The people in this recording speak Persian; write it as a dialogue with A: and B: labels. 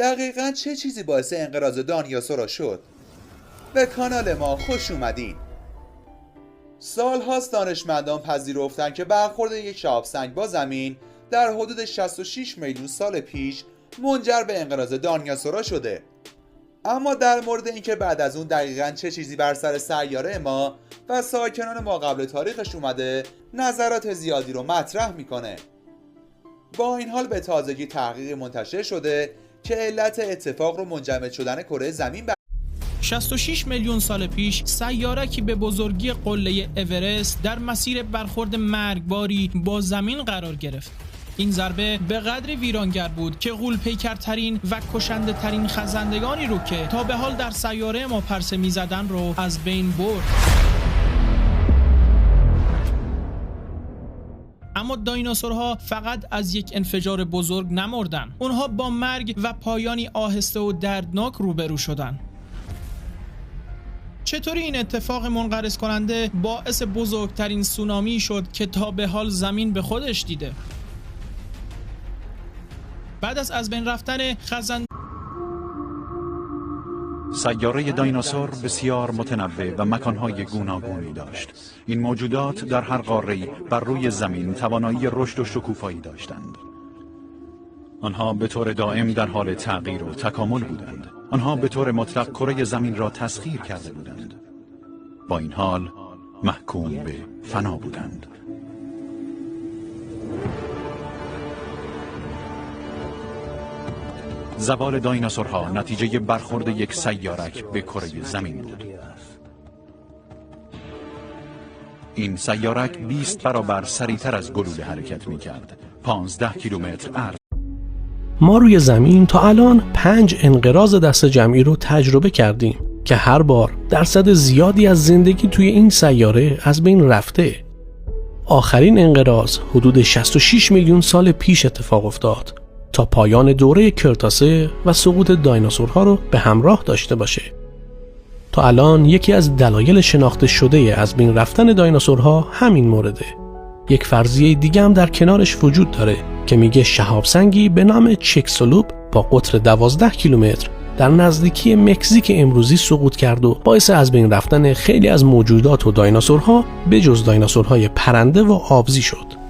A: دقیقاً چه چیزی باعث انقراض دایناسورها شد؟ به کانال ما خوش اومدین. سال‌هاست دانشمندان پذیرفتن که برخورد یک شهاب سنگ با زمین در حدود 66 میلیون سال پیش منجر به انقراض دایناسورها شده. اما در مورد اینکه بعد از اون دقیقاً چه چیزی بر سر سیاره ما و ساکنان ما قبل تاریخش اومده، نظرات زیادی رو مطرح میکنه. با این حال به تازگی تحقیق منتشر شده که علت اتفاق رو منجمد شدن کره زمین
B: 66 میلیون سال پیش سیاره‌ای به بزرگی قله اورست در مسیر برخورد مرگباری با زمین قرار گرفت. این ضربه به قدری ویرانگر بود که غول‌پیکرترین و کشنده ترین خزندگانی رو که تا به حال در سیاره ما پرسه می‌زدن رو از بین برد. اما دایناسورها فقط از یک انفجار بزرگ نمردن. اونها با مرگ و پایانی آهسته و دردناک روبرو شدن. چطوری این اتفاق منقرض کننده باعث بزرگترین سونامی شد که تا به حال زمین به خودش دیده؟ بعد از بین رفتن
C: سیاره دایناسور بسیار متنوع و مکانهای گوناگونی داشت. این موجودات در هر قاره‌ای بر روی زمین توانایی رشد و شکوفایی داشتند. آنها به طور دائم در حال تغییر و تکامل بودند. آنها به طور مطلق کره زمین را تسخیر کرده بودند. با این حال محکوم به فنا بودند. زوال دایناسورها نتیجه برخورد یک سیارک به کره زمین بود. این سیارک 20 برابر سریعتر از گلوله حرکت می‌کرد. 15 کیلومتر عرض.
D: ما روی زمین تا الان 5 انقراض دسته جمعی رو تجربه کردیم که هر بار درصد زیادی از زندگی توی این سیاره از بین رفته. آخرین انقراض حدود 66 میلیون سال پیش اتفاق افتاد تا پایان دوره کرتاسه و سقوط دایناسورها رو به همراه داشته باشه. تا الان یکی از دلایل شناخته شده از بین رفتن دایناسورها همین مورده. یک فرضیه دیگه هم در کنارش وجود داره که میگه شهاب سنگی به نام چکسلوپ با قطر 12 کیلومتر در نزدیکی مکزیک امروزی سقوط کرد و باعث از بین رفتن خیلی از موجودات و دایناسورها به جز دایناسورهای پرنده و آبزی شد.